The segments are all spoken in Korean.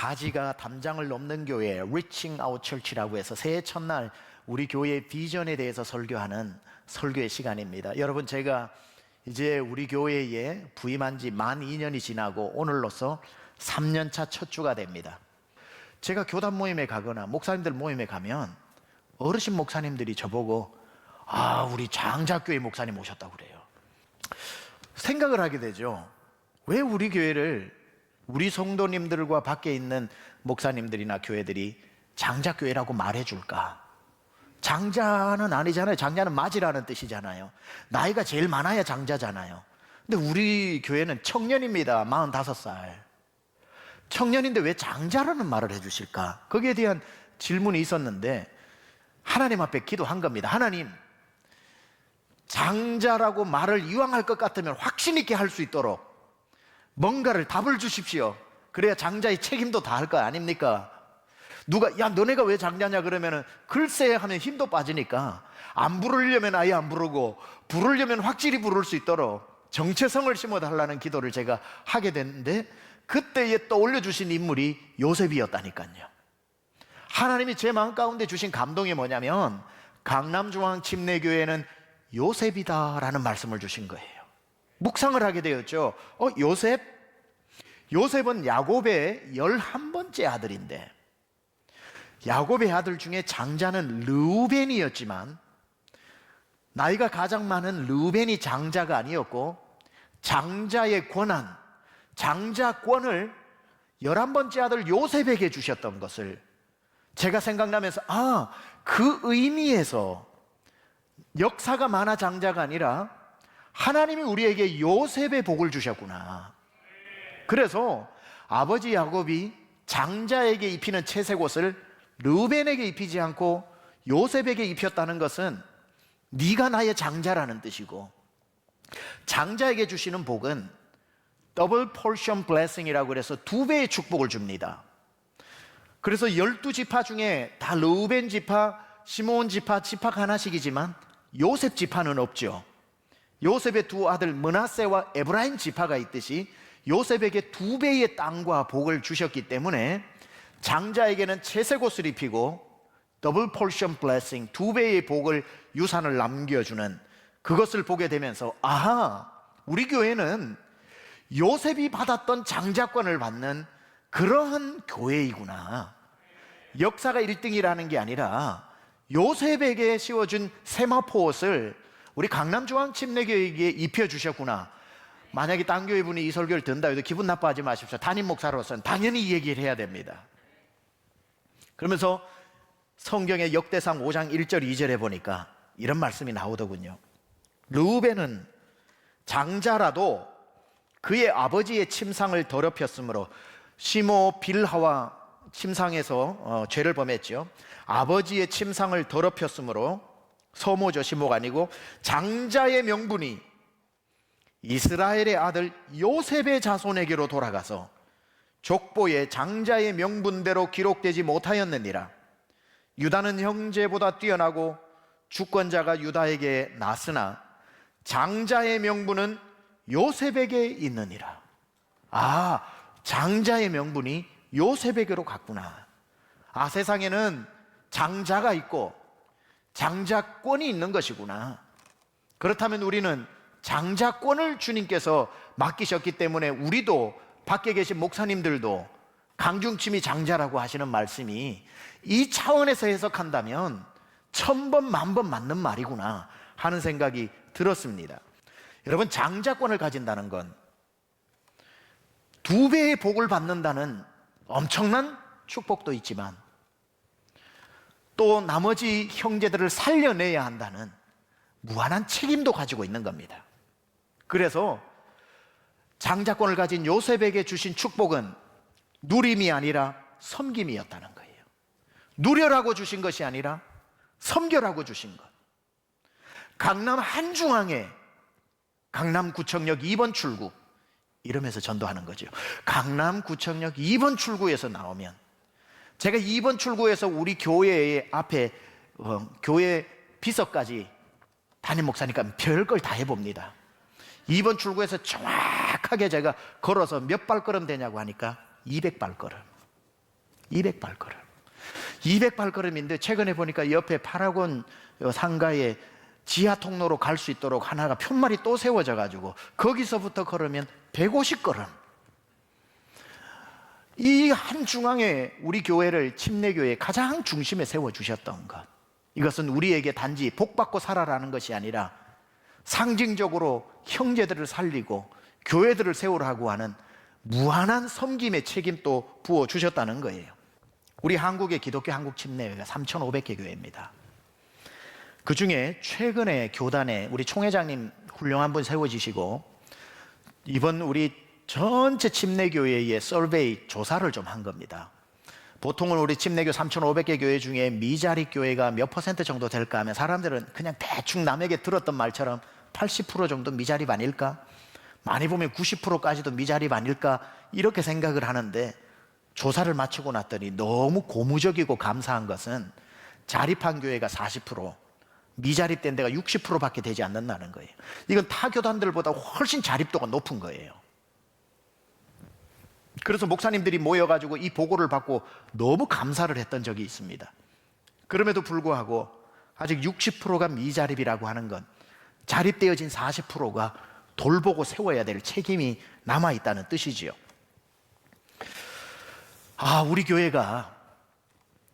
가지가 담장을 넘는 교회 Reaching Out Church라고 해서 새해 첫날 우리 교회의 비전에 대해서 설교하는 설교의 시간입니다. 여러분, 제가 이제 우리 교회에 부임한 지 만 2년이 지나고 오늘로써 3년차 첫 주가 됩니다. 제가 교단 모임에 가거나 목사님들 모임에 가면 어르신 목사님들이 저보고 우리 장자교회 목사님 오셨다고 그래요. 생각을 하게 되죠. 왜 우리 교회를 우리 성도님들과 밖에 있는 목사님들이나 교회들이 장자교회라고 말해줄까? 장자는 아니잖아요. 장자는 맞이라는 뜻이잖아요. 나이가 제일 많아야 장자잖아요. 근데 우리 교회는 청년입니다. 45살 청년인데 왜 장자라는 말을 해주실까? 거기에 대한 질문이 있었는데 하나님 앞에 기도한 겁니다. 하나님, 장자라고 말을 이왕할 것 같으면 확신 있게 할 수 있도록 뭔가를 답을 주십시오. 그래야 장자의 책임도 다할 거 아닙니까? 누가 야 너네가 왜 장자냐 그러면은 글쎄 하면 힘도 빠지니까 안 부르려면 아예 안 부르고 부르려면 확실히 부를 수 있도록 정체성을 심어달라는 기도를 제가 하게 됐는데 그때에 떠올려 주신 인물이 요셉이었다니까요. 하나님이 제 마음 가운데 주신 감동이 뭐냐면 강남중앙침례교회는 요셉이다라는 말씀을 주신 거예요. 묵상을 하게 되었죠. 요셉은 야곱의 11번째 아들인데 야곱의 아들 중에 장자는 르우벤이었지만 나이가 가장 많은 르우벤이 장자가 아니었고 장자의 권한, 장자권을 11번째 아들 요셉에게 주셨던 것을 제가 생각나면서 그 의미에서 역사가 많아 장자가 아니라 하나님이 우리에게 요셉의 복을 주셨구나. 그래서 아버지 야곱이 장자에게 입히는 채색 옷을 르우벤에게 입히지 않고 요셉에게 입혔다는 것은 네가 나의 장자라는 뜻이고 장자에게 주시는 복은 더블 포션 블레싱이라고 해서 2배의 축복을 줍니다. 그래서 12지파 중에 다 르우벤 지파, 시므온 지파, 지파가 하나씩이지만 요셉 지파는 없죠. 요셉의 두 아들 므낫세와 에브라임 지파가 있듯이 요셉에게 2배의 땅과 복을 주셨기 때문에 장자에게는 채색 옷을 입히고 더블 포션 블레싱 2배의 복을 유산을 남겨주는 그것을 보게 되면서 우리 교회는 요셉이 받았던 장자권을 받는 그러한 교회이구나. 역사가 1등이라는 게 아니라 요셉에게 씌워준 세마포 옷을 우리 강남중앙침례교회에게 입혀주셨구나. 만약에 딴 교회 분이 이 설교를 듣는다 해도 기분 나빠하지 마십시오. 담임 목사로서는 당연히 이 얘기를 해야 됩니다. 그러면서 성경의 역대상 5장 1절 2절에 보니까 이런 말씀이 나오더군요. 르우벤은 장자라도 그의 아버지의 침상을 더럽혔으므로 시모 빌하와 침상에서 죄를 범했죠. 아버지의 침상을 더럽혔으므로 서모죠. 시모가 아니고 장자의 명분이 이스라엘의 아들 요셉의 자손에게로 돌아가서 족보에 장자의 명분대로 기록되지 못하였느니라. 유다는 형제보다 뛰어나고 주권자가 유다에게 났으나 장자의 명분은 요셉에게 있느니라. 장자의 명분이 요셉에게로 갔구나. 세상에는 장자가 있고 장자권이 있는 것이구나. 그렇다면 우리는 장자권을 주님께서 맡기셨기 때문에 우리도 밖에 계신 목사님들도 강중침이 장자라고 하시는 말씀이 이 차원에서 해석한다면 1000번 만번 맞는 말이구나 하는 생각이 들었습니다. 여러분, 장자권을 가진다는 건 2배의 복을 받는다는 엄청난 축복도 있지만 또 나머지 형제들을 살려내야 한다는 무한한 책임도 가지고 있는 겁니다. 그래서 장자권을 가진 요셉에게 주신 축복은 누림이 아니라 섬김이었다는 거예요. 누려라고 주신 것이 아니라 섬겨라고 주신 것. 강남 한중앙에 강남구청역 2번 출구 이러면서 전도하는 거죠. 강남구청역 2번 출구에서 나오면 제가 2번 출구에서 우리 교회의 앞에 교회 비서까지 담임 목사니까 별걸 다 해봅니다. 2번 출구에서 정확하게 제가 걸어서 몇 발걸음 되냐고 하니까 200발걸음. 200발걸음. 200발걸음인데 최근에 보니까 옆에 파라곤 상가에 지하 통로로 갈 수 있도록 하나가 푯말이 또 세워져 가지고 거기서부터 걸으면 150걸음. 이 한 중앙에 우리 교회를 침례교회 가장 중심에 세워주셨던 것, 이것은 우리에게 단지 복받고 살아라는 것이 아니라 상징적으로 형제들을 살리고 교회들을 세우라고 하는 무한한 섬김의 책임도 부어주셨다는 거예요. 우리 한국의 기독교 한국침례회가 3,500개 교회입니다. 그 중에 최근에 교단에 우리 총회장님 훌륭한 분 세워지시고 이번 우리 전체 침례교회의 서베이 조사를 좀 한 겁니다. 보통은 우리 침례교 3,500개 교회 중에 미자립 교회가 몇 퍼센트 정도 될까 하면 사람들은 그냥 대충 남에게 들었던 말처럼 80% 정도 미자립 아닐까? 많이 보면 90%까지도 미자립 아닐까? 이렇게 생각을 하는데 조사를 마치고 났더니 너무 고무적이고 감사한 것은 자립한 교회가 40%, 미자립된 데가 60%밖에 되지 않는다는 거예요. 이건 타 교단들보다 훨씬 자립도가 높은 거예요. 그래서 목사님들이 모여가지고 이 보고를 받고 너무 감사를 했던 적이 있습니다. 그럼에도 불구하고 아직 60%가 미자립이라고 하는 건 자립되어진 40%가 돌보고 세워야 될 책임이 남아있다는 뜻이지요. 우리 교회가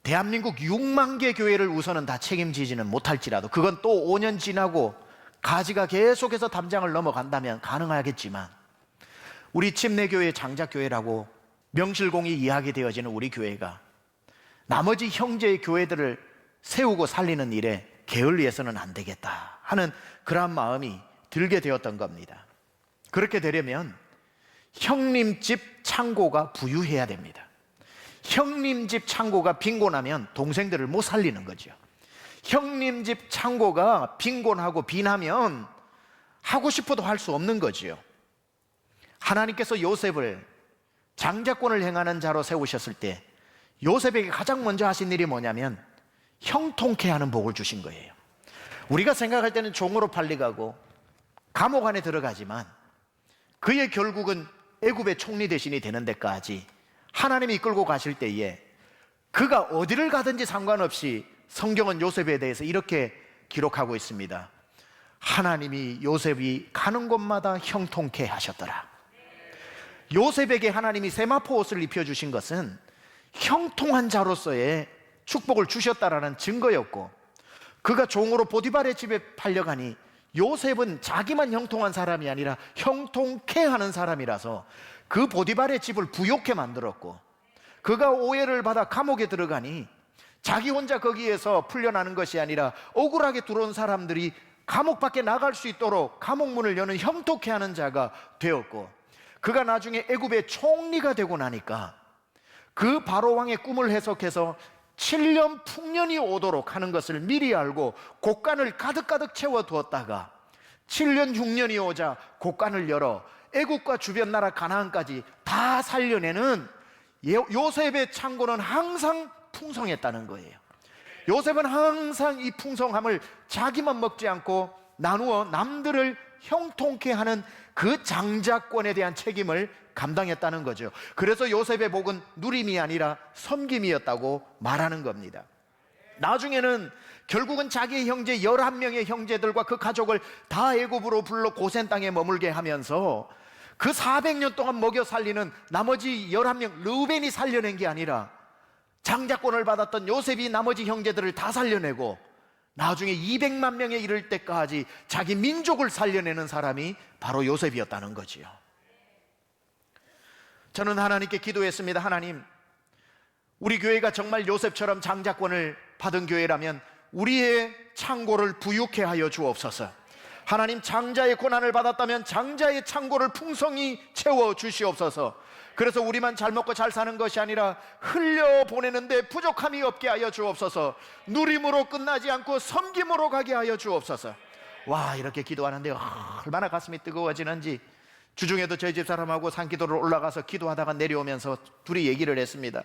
대한민국 6만 개 교회를 우선은 다 책임지지는 못할지라도 그건 또 5년 지나고 가지가 계속해서 담장을 넘어간다면 가능하겠지만 우리 침례교회 장작교회라고 명실공히 이야기되어지는 우리 교회가 나머지 형제의 교회들을 세우고 살리는 일에 게을리해서는 안 되겠다 하는 그러한 마음이 들게 되었던 겁니다. 그렇게 되려면 형님 집 창고가 부유해야 됩니다. 형님 집 창고가 빈곤하면 동생들을 못 살리는 거죠. 형님 집 창고가 빈곤하고 빈하면 하고 싶어도 할 수 없는 거지요. 하나님께서 요셉을 장자권을 행하는 자로 세우셨을 때 요셉에게 가장 먼저 하신 일이 뭐냐면 형통케 하는 복을 주신 거예요. 우리가 생각할 때는 종으로 팔려가고 감옥 안에 들어가지만 그의 결국은 애굽의 총리 대신이 되는 데까지 하나님이 이끌고 가실 때에 그가 어디를 가든지 상관없이 성경은 요셉에 대해서 이렇게 기록하고 있습니다. 하나님이 요셉이 가는 곳마다 형통케 하셨더라. 요셉에게 하나님이 세마포 옷을 입혀주신 것은 형통한 자로서의 축복을 주셨다라는 증거였고, 그가 종으로 보디발의 집에 팔려가니 요셉은 자기만 형통한 사람이 아니라 형통케 하는 사람이라서 그 보디발의 집을 부욕해 만들었고, 그가 오해를 받아 감옥에 들어가니 자기 혼자 거기에서 풀려나는 것이 아니라 억울하게 들어온 사람들이 감옥 밖에 나갈 수 있도록 감옥 문을 여는 형통케 하는 자가 되었고, 그가 나중에 애굽의 총리가 되고 나니까 그 바로왕의 꿈을 해석해서 7년 풍년이 오도록 하는 것을 미리 알고 곡간을 가득가득 채워두었다가 7년 흉년이 오자 곡간을 열어 애굽과 주변 나라 가나안까지 다 살려내는 요셉의 창고는 항상 풍성했다는 거예요. 요셉은 항상 이 풍성함을 자기만 먹지 않고 나누어 남들을 형통케 하는 그 장자권에 대한 책임을 감당했다는 거죠. 그래서 요셉의 복은 누림이 아니라 섬김이었다고 말하는 겁니다. 나중에는 결국은 자기의 형제 11명의 형제들과 그 가족을 다 애굽으로 불러 고센 땅에 머물게 하면서 그 400년 동안 먹여 살리는 나머지 11명 르우벤이 살려낸 게 아니라 장자권을 받았던 요셉이 나머지 형제들을 다 살려내고 나중에 200만 명에 이를 때까지 자기 민족을 살려내는 사람이 바로 요셉이었다는 거지요. 저는 하나님께 기도했습니다. 하나님, 우리 교회가 정말 요셉처럼 장자권을 받은 교회라면 우리의 창고를 부유케 하여 주옵소서. 하나님, 장자의 고난을 받았다면 장자의 창고를 풍성히 채워 주시옵소서. 그래서 우리만 잘 먹고 잘 사는 것이 아니라 흘려보내는데 부족함이 없게 하여 주옵소서. 누림으로 끝나지 않고 섬김으로 가게 하여 주옵소서. 와, 이렇게 기도하는데 얼마나 가슴이 뜨거워지는지. 주중에도 저희 집사람하고 산기도를 올라가서 기도하다가 내려오면서 둘이 얘기를 했습니다.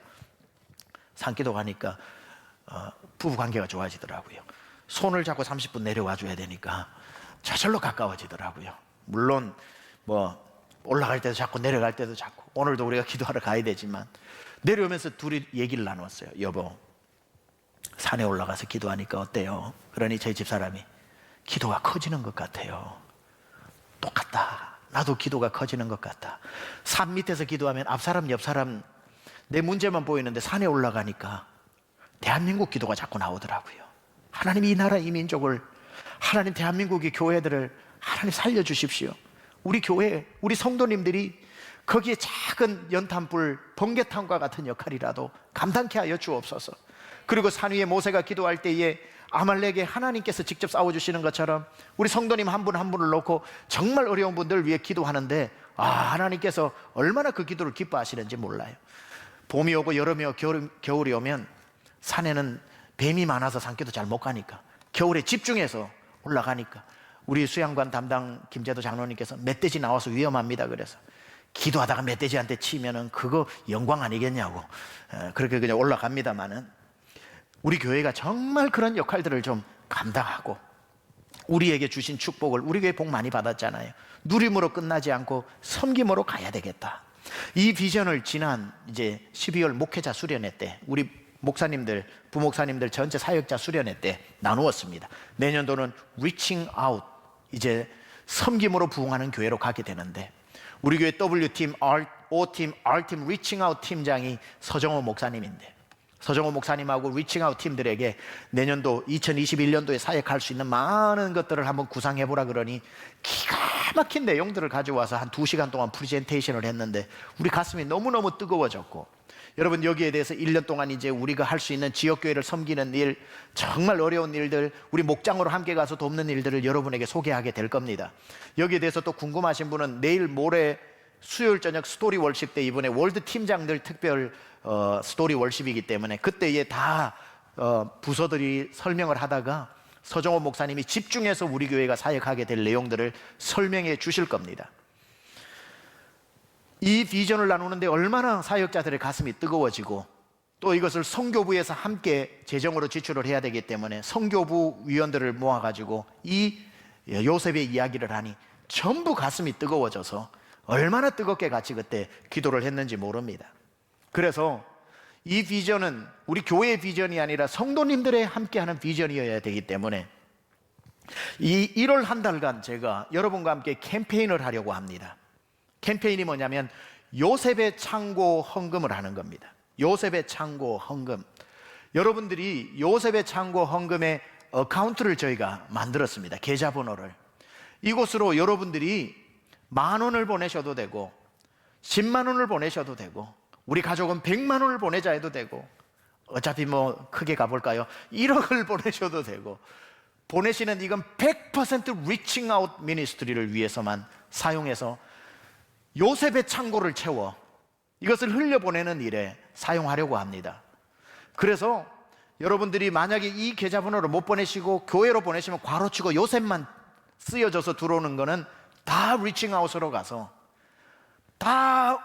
산기도 가니까 부부관계가 좋아지더라고요. 손을 잡고 30분 내려와 줘야 되니까 저절로 가까워지더라고요. 물론 올라갈 때도 자꾸 내려갈 때도 자꾸, 오늘도 우리가 기도하러 가야 되지만 내려오면서 둘이 얘기를 나눴어요. 여보, 산에 올라가서 기도하니까 어때요? 그러니 저희 집사람이 기도가 커지는 것 같아요. 똑같다. 나도 기도가 커지는 것 같다. 산 밑에서 기도하면 앞사람 옆사람 내 문제만 보이는데 산에 올라가니까 대한민국 기도가 자꾸 나오더라고요. 하나님 이 나라 이 민족을, 하나님 대한민국의 교회들을 하나님 살려주십시오. 우리 교회, 우리 성도님들이 거기에 작은 연탄불, 번개탄과 같은 역할이라도 감당케 하여 주옵소서. 그리고 산 위에 모세가 기도할 때에 아말렉에 하나님께서 직접 싸워주시는 것처럼 우리 성도님 한 분 한 분을 놓고 정말 어려운 분들을 위해 기도하는데 하나님께서 얼마나 그 기도를 기뻐하시는지 몰라요. 봄이 오고 여름이 오고 겨울이 오면 산에는 뱀이 많아서 산기도 잘 못 가니까 겨울에 집중해서 올라가니까 우리 수양관 담당 김재도 장로님께서 멧돼지 나와서 위험합니다. 그래서 기도하다가 멧돼지한테 치면은 그거 영광 아니겠냐고 그렇게 그냥 올라갑니다만은 우리 교회가 정말 그런 역할들을 좀 감당하고 우리에게 주신 축복을, 우리 교회 복 많이 받았잖아요. 누림으로 끝나지 않고 섬김으로 가야 되겠다. 이 비전을 지난 이제 12월 목회자 수련회 때 우리 목사님들, 부목사님들 전체 사역자 수련회 때 나누었습니다. 내년도는 Reaching Out, 이제 섬김으로 부흥하는 교회로 가게 되는데 우리 교회 W팀, O팀, R팀, Reaching Out 팀장이 서정호 목사님인데 서정호 목사님하고 리칭아웃 팀들에게 내년도 2021년도에 사역할 수 있는 많은 것들을 한번 구상해보라 그러니 기가 막힌 내용들을 가져와서 한 2시간 동안 프레젠테이션을 했는데 우리 가슴이 너무너무 뜨거워졌고 여러분 여기에 대해서 1년 동안 이제 우리가 할 수 있는 지역교회를 섬기는 일, 정말 어려운 일들, 우리 목장으로 함께 가서 돕는 일들을 여러분에게 소개하게 될 겁니다. 여기에 대해서 또 궁금하신 분은 내일 모레 수요일 저녁 스토리 월십 때 이번에 월드 팀장들 특별 스토리 월십이기 때문에 그때에 다 부서들이 설명을 하다가 서정호 목사님이 집중해서 우리 교회가 사역하게 될 내용들을 설명해 주실 겁니다. 이 비전을 나누는데 얼마나 사역자들의 가슴이 뜨거워지고 또 이것을 성교부에서 함께 재정으로 지출을 해야 되기 때문에 성교부 위원들을 모아가지고 이 요셉의 이야기를 하니 전부 가슴이 뜨거워져서 얼마나 뜨겁게 같이 그때 기도를 했는지 모릅니다. 그래서 이 비전은 우리 교회의 비전이 아니라 성도님들의 함께하는 비전이어야 되기 때문에 이 1월 한 달간 제가 여러분과 함께 캠페인을 하려고 합니다. 캠페인이 뭐냐면 요셉의 창고 헌금을 하는 겁니다. 요셉의 창고 헌금. 여러분들이 요셉의 창고 헌금의 어카운트를 저희가 만들었습니다. 계좌번호를. 이곳으로 여러분들이 10,000원을 보내셔도 되고 10만 원을 보내셔도 되고 우리 가족은 100만 원을 보내자 해도 되고 어차피 뭐 크게 가볼까요? 1억을 보내셔도 되고 보내시는 이건 100% Reaching Out 미니스트리를 위해서만 사용해서 요셉의 창고를 채워 이것을 흘려보내는 일에 사용하려고 합니다. 그래서 여러분들이 만약에 이 계좌번호를 못 보내시고 교회로 보내시면 괄호치고 요셉만 쓰여져서 들어오는 거는 다 리칭아웃으로 가서 다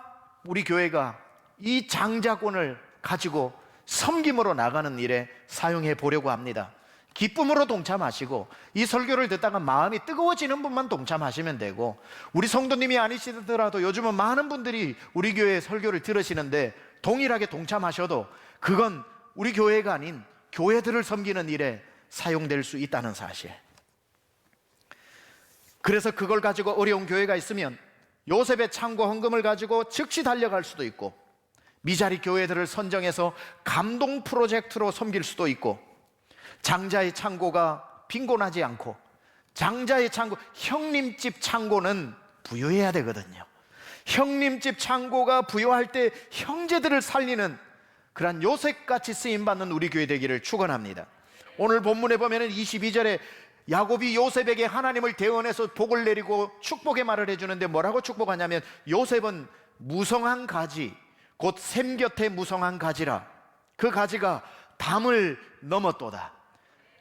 우리 교회가 이 장자권을 가지고 섬김으로 나가는 일에 사용해 보려고 합니다. 기쁨으로 동참하시고 이 설교를 듣다가 마음이 뜨거워지는 분만 동참하시면 되고 우리 성도님이 아니시더라도 요즘은 많은 분들이 우리 교회 설교를 들으시는데 동일하게 동참하셔도 그건 우리 교회가 아닌 교회들을 섬기는 일에 사용될 수 있다는 사실. 그래서 그걸 가지고 어려운 교회가 있으면 요셉의 창고 헌금을 가지고 즉시 달려갈 수도 있고 미자리 교회들을 선정해서 감동 프로젝트로 섬길 수도 있고 장자의 창고가 빈곤하지 않고 장자의 창고, 형님집 창고는 부유해야 되거든요. 형님집 창고가 부유할 때 형제들을 살리는 그러한 요셉같이 쓰임받는 우리 교회 되기를 축원합니다. 오늘 본문에 보면 22절에 야곱이 요셉에게 하나님을 대언해서 복을 내리고 축복의 말을 해주는데 뭐라고 축복하냐면 요셉은 무성한 가지 곧 샘 곁에 무성한 가지라 그 가지가 담을 넘었도다.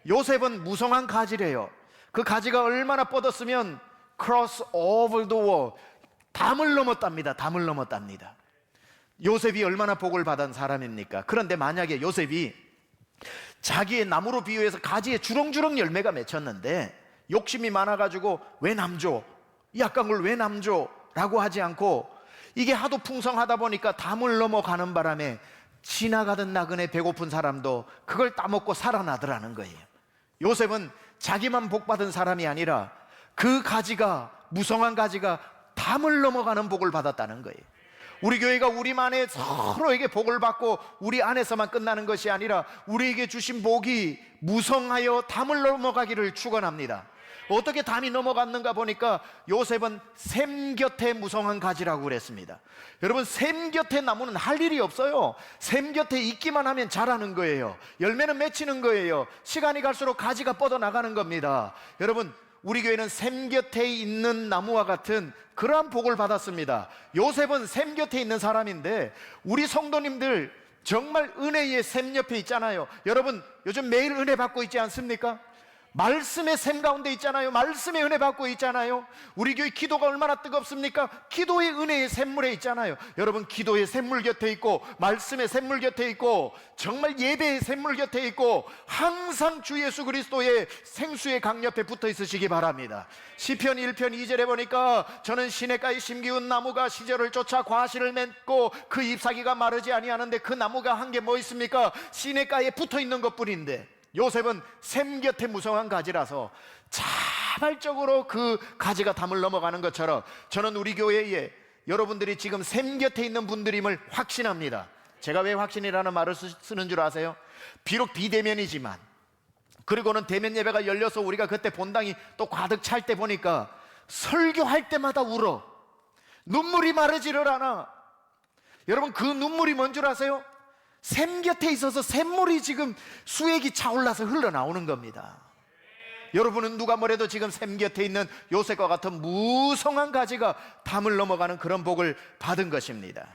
요셉은 무성한 가지래요. 그 가지가 얼마나 뻗었으면 cross over the wall 담을 넘었답니다. 담을 넘었답니다. 요셉이 얼마나 복을 받은 사람입니까? 그런데 만약에 요셉이 자기의 나무로 비유해서 가지에 주렁주렁 열매가 맺혔는데 욕심이 많아가지고 왜 남줘? 이 약간 걸 왜 남줘? 라고 하지 않고 이게 하도 풍성하다 보니까 담을 넘어가는 바람에 지나가던 나그네 배고픈 사람도 그걸 따먹고 살아나더라는 거예요. 요셉은 자기만 복받은 사람이 아니라 그 가지가, 무성한 가지가 담을 넘어가는 복을 받았다는 거예요. 우리 교회가 우리만의 서로에게 복을 받고 우리 안에서만 끝나는 것이 아니라 우리에게 주신 복이 무성하여 담을 넘어가기를 축원합니다. 어떻게 담이 넘어갔는가 보니까 요셉은 샘 곁에 무성한 가지라고 그랬습니다. 여러분, 샘 곁에 나무는 할 일이 없어요. 샘 곁에 있기만 하면 자라는 거예요. 열매는 맺히는 거예요. 시간이 갈수록 가지가 뻗어나가는 겁니다. 여러분, 우리 교회는 샘 곁에 있는 나무와 같은 그러한 복을 받았습니다. 요셉은 샘 곁에 있는 사람인데 우리 성도님들 정말 은혜의 샘 옆에 있잖아요. 여러분, 요즘 매일 은혜 받고 있지 않습니까? 말씀의 샘 가운데 있잖아요. 말씀의 은혜 받고 있잖아요. 우리 교회 기도가 얼마나 뜨겁습니까? 기도의 은혜의 샘물에 있잖아요. 여러분, 기도의 샘물 곁에 있고 말씀의 샘물 곁에 있고 정말 예배의 샘물 곁에 있고 항상 주 예수 그리스도의 생수의 강 옆에 붙어 있으시기 바랍니다. 시편 1편 2절에 보니까 저는 시냇가에 심기운 나무가 시절을 쫓아 과실을 맺고 그 잎사귀가 마르지 아니하는데 그 나무가 한 게 뭐 있습니까? 시냇가에 붙어 있는 것뿐인데 요셉은 샘 곁에 무성한 가지라서 자발적으로 그 가지가 담을 넘어가는 것처럼 저는 우리 교회에 여러분들이 지금 샘 곁에 있는 분들임을 확신합니다. 제가 왜 확신이라는 말을 쓰는 줄 아세요? 비록 비대면이지만, 그리고는 대면 예배가 열려서 우리가 그때 본당이 또 가득 찰 때 보니까 설교할 때마다 울어. 눈물이 마르지를 않아. 여러분, 그 눈물이 뭔 줄 아세요? 샘 곁에 있어서 샘물이 지금 수액이 차올라서 흘러나오는 겁니다. 여러분은 누가 뭐래도 지금 샘 곁에 있는 요셉과 같은 무성한 가지가 담을 넘어가는 그런 복을 받은 것입니다.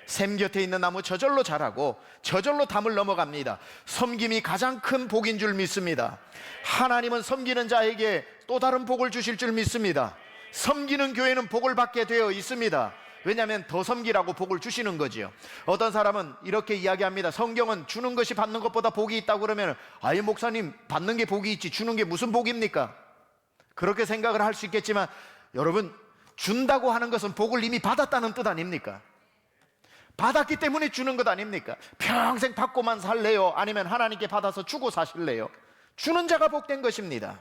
샘 곁에 있는 나무 저절로 자라고 저절로 담을 넘어갑니다. 섬김이 가장 큰 복인 줄 믿습니다. 하나님은 섬기는 자에게 또 다른 복을 주실 줄 믿습니다. 섬기는 교회는 복을 받게 되어 있습니다. 왜냐하면 더 섬기라고 복을 주시는 거지요. 어떤 사람은 이렇게 이야기합니다. 성경은 주는 것이 받는 것보다 복이 있다고 그러면 아이 목사님, 받는 게 복이 있지 주는 게 무슨 복입니까? 그렇게 생각을 할 수 있겠지만 여러분, 준다고 하는 것은 복을 이미 받았다는 뜻 아닙니까? 받았기 때문에 주는 것 아닙니까? 평생 받고만 살래요? 아니면 하나님께 받아서 주고 사실래요? 주는 자가 복된 것입니다.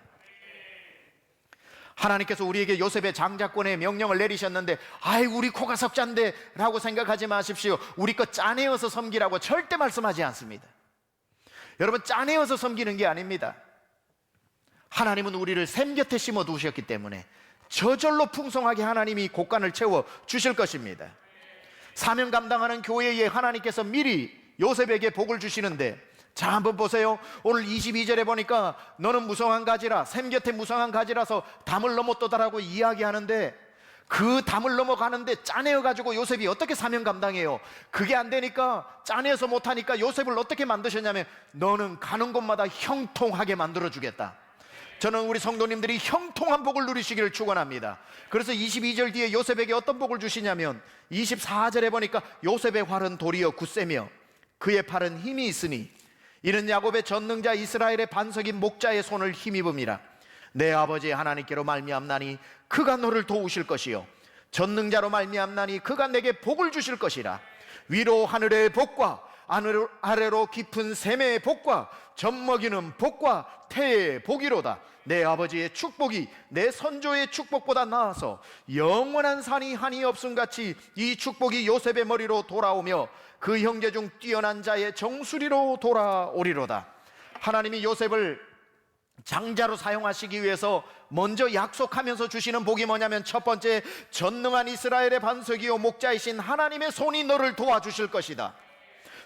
하나님께서 우리에게 요셉의 장자권의 명령을 내리셨는데 아이 우리 코가 석잔데 라고 생각하지 마십시오. 우리 거 짜내어서 섬기라고 절대 말씀하지 않습니다. 여러분, 짜내어서 섬기는 게 아닙니다. 하나님은 우리를 샘 곁에 심어 두셨기 때문에 저절로 풍성하게 하나님이 곳간을 채워 주실 것입니다. 사명 감당하는 교회에 하나님께서 미리 요셉에게 복을 주시는데, 자, 한번 보세요. 오늘 22절에 보니까 너는 무성한 가지라, 샘 곁에 무성한 가지라서 담을 넘었도다라고 이야기하는데, 그 담을 넘어가는데 짜내어가지고 요셉이 어떻게 사명 감당해요? 그게 안 되니까, 짜내어서 못하니까 요셉을 어떻게 만드셨냐면 너는 가는 곳마다 형통하게 만들어주겠다. 저는 우리 성도님들이 형통한 복을 누리시기를 축원합니다. 그래서 22절 뒤에 요셉에게 어떤 복을 주시냐면 24절에 보니까 요셉의 활은 도리어 굳세며 그의 팔은 힘이 있으니 이는 야곱의 전능자 이스라엘의 반석인 목자의 손을 힘입음이라. 내 아버지 하나님께로 말미암나니 그가 너를 도우실 것이요 전능자로 말미암나니 그가 내게 복을 주실 것이라. 위로 하늘의 복과 아래로 깊은 샘의 복과 젖먹이는 복과 태의 복이로다. 내 아버지의 축복이 내 선조의 축복보다 나아서 영원한 산이 한이 없음같이 이 축복이 요셉의 머리로 돌아오며 그 형제 중 뛰어난 자의 정수리로 돌아오리로다. 하나님이 요셉을 장자로 사용하시기 위해서 먼저 약속하면서 주시는 복이 뭐냐면, 첫 번째, 전능한 이스라엘의 반석이요 목자이신 하나님의 손이 너를 도와주실 것이다.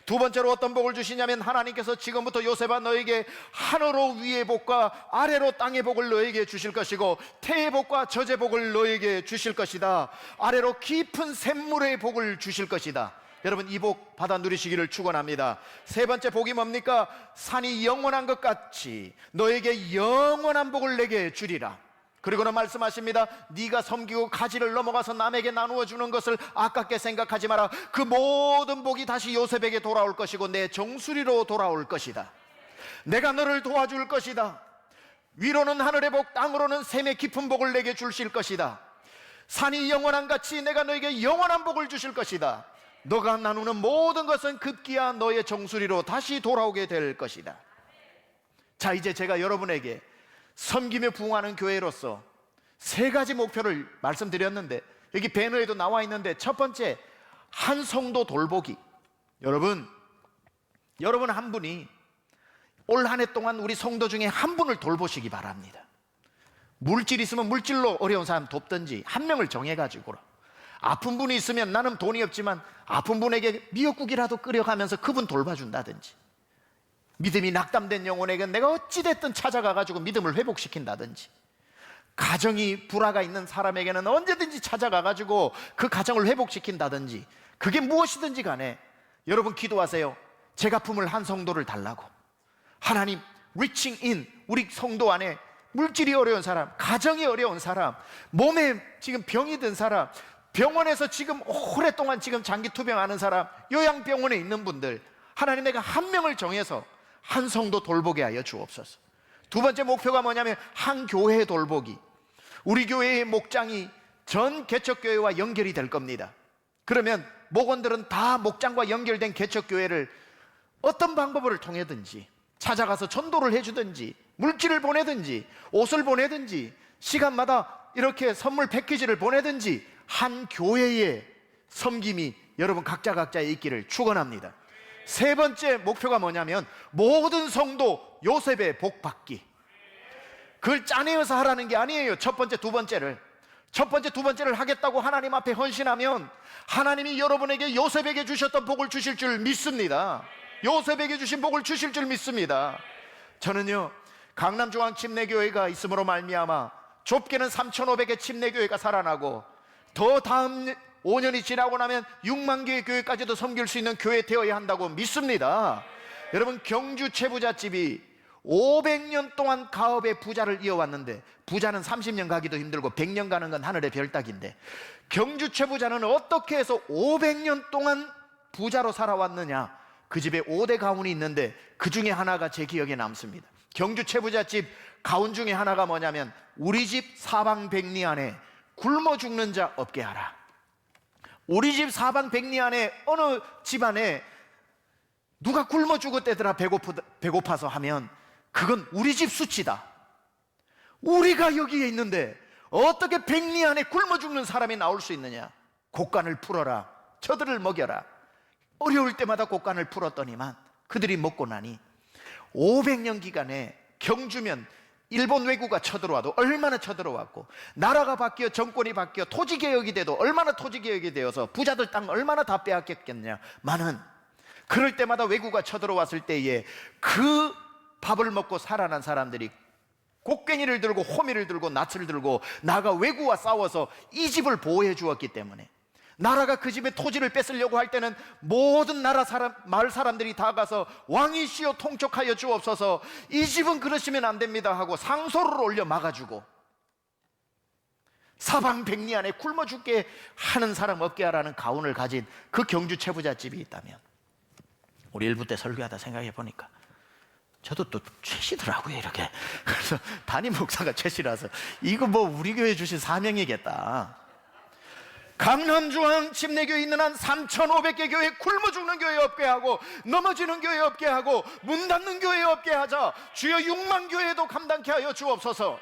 두 번째로 어떤 복을 주시냐면, 하나님께서 지금부터 요셉아 너에게 하늘로 위의 복과 아래로 땅의 복을 너에게 주실 것이고 태의 복과 젖의 복을 너에게 주실 것이다. 아래로 깊은 샘물의 복을 주실 것이다. 여러분, 이 복 받아 누리시기를 축원합니다. 세 번째 복이 뭡니까? 산이 영원한 것 같이 너에게 영원한 복을 내게 주리라. 그리고는 말씀하십니다. 네가 섬기고 가지를 넘어가서 남에게 나누어 주는 것을 아깝게 생각하지 마라. 그 모든 복이 다시 요셉에게 돌아올 것이고 내 정수리로 돌아올 것이다. 내가 너를 도와줄 것이다. 위로는 하늘의 복, 땅으로는 샘의 깊은 복을 내게 주실 것이다. 산이 영원한 같이 내가 너에게 영원한 복을 주실 것이다. 너가 나누는 모든 것은 급기야 너의 정수리로 다시 돌아오게 될 것이다. 자, 이제 제가 여러분에게 섬기며 부흥하는 교회로서 세 가지 목표를 말씀드렸는데, 여기 배너에도 나와 있는데, 첫 번째, 한 성도 돌보기. 여러분 한 분이 올 한 해 동안 우리 성도 중에 한 분을 돌보시기 바랍니다. 물질 있으면 물질로 어려운 사람 돕든지, 한 명을 정해가지고, 아픈 분이 있으면 나는 돈이 없지만 아픈 분에게 미역국이라도 끓여가면서 그분 돌봐준다든지, 믿음이 낙담된 영혼에게 내가 어찌됐든 찾아가가지고 믿음을 회복시킨다든지, 가정이 불화가 있는 사람에게는 언제든지 찾아가가지고 그 가정을 회복시킨다든지, 그게 무엇이든지 간에 여러분 기도하세요. 제가 품을 한 성도를 달라고. 하나님, reaching in, 우리 성도 안에 물질이 어려운 사람, 가정이 어려운 사람, 몸에 지금 병이 든 사람, 병원에서 지금 오랫동안 지금 장기 투병하는 사람, 요양병원에 있는 분들, 하나님, 내가 한 명을 정해서 한 성도 돌보게 하여 주옵소서. 두 번째 목표가 뭐냐면 한 교회 돌보기. 우리 교회의 목장이 전 개척교회와 연결이 될 겁니다. 그러면 목원들은 다 목장과 연결된 개척교회를 어떤 방법을 통해든지 찾아가서 전도를 해주든지, 물질을 보내든지, 옷을 보내든지, 시간마다 이렇게 선물 패키지를 보내든지 한 교회의 섬김이 여러분 각자에 있기를 축원합니다. 세 번째 목표가 뭐냐면 모든 성도 요셉의 복 받기. 그걸 짜내어서 하라는 게 아니에요. 첫 번째, 두 번째를 하겠다고 하나님 앞에 헌신하면 하나님이 여러분에게 요셉에게 주셨던 복을 주실 줄 믿습니다. 요셉에게 주신 복을 주실 줄 믿습니다. 저는요, 강남중앙침례교회가 있음으로 말미암아 좁게는 3,500의 침례교회가 살아나고, 더 다음 5년이 지나고 나면 6만 개의 교회까지도 섬길 수 있는 교회 되어야 한다고 믿습니다. 여러분, 경주 최부잣집이 500년 동안 가업의 부자를 이어왔는데, 부자는 30년 가기도 힘들고 100년 가는 건 하늘의 별따기인데, 경주 최부자는 어떻게 해서 500년 동안 부자로 살아왔느냐? 그 집에 5대 가훈이 있는데 그 중에 하나가 제 기억에 남습니다. 경주 최부잣집 가훈 중에 하나가 뭐냐면, 우리 집 사방백리 안에 굶어 죽는 자 없게 하라. 우리 집 사방백리 안에 어느 집안에 누가 굶어 죽었대더라 배고파서 하면 그건 우리 집 수치다. 우리가 여기에 있는데 어떻게 백리 안에 굶어 죽는 사람이 나올 수 있느냐? 곡간을 풀어라. 저들을 먹여라. 어려울 때마다 곡간을 풀었더니만 그들이 먹고 나니 500년 기간에 경주면 일본 외구가 쳐들어와도 얼마나 쳐들어왔고, 나라가 바뀌어 정권이 바뀌어 토지개혁이 돼도 얼마나 토지개혁이 되어서 부자들 땅 얼마나 다 빼앗겼겠냐마는, 그럴 때마다 외구가 쳐들어왔을 때에 그 밥을 먹고 살아난 사람들이 곡괭이를 들고 호미를 들고 낫을 들고 나가 외구와 싸워서 이 집을 보호해 주었기 때문에, 나라가 그 집의 토지를 뺏으려고 할 때는 모든 나라 사람, 마을 사람들이 다 가서 왕이시여 통촉하여 주옵소서, 이 집은 그러시면 안 됩니다 하고 상소를 올려 막아주고, 사방백리 안에 굶어 죽게 하는 사람 없게 하라는 가훈을 가진 그 경주 최부잣집이 있다면, 우리 일부 때 설교하다 생각해 보니까 저도 또 최씨더라고요, 이렇게. 그래서 담임 목사가 최씨라서 이거 뭐 우리 교회 주신 사명이겠다. 강남중앙 침례교회 있는 한 3,500개 교회 굶어 죽는 교회 없게 하고, 넘어지는 교회 없게 하고, 문 닫는 교회 없게 하자. 주여 6만 교회도 감당케 하여 주옵소서.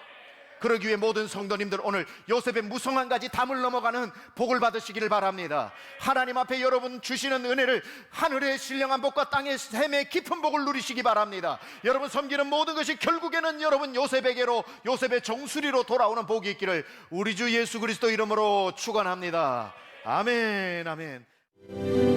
그러기 위해 모든 성도님들 오늘 요셉의 무성한 가지 담을 넘어가는 복을 받으시기를 바랍니다. 하나님 앞에 여러분 주시는 은혜를, 하늘의 신령한 복과 땅의 샘의 깊은 복을 누리시기 바랍니다. 여러분 섬기는 모든 것이 결국에는 여러분 요셉에게로, 요셉의 정수리로 돌아오는 복이 있기를 우리 주 예수 그리스도 이름으로 축원합니다. 아멘, 아멘.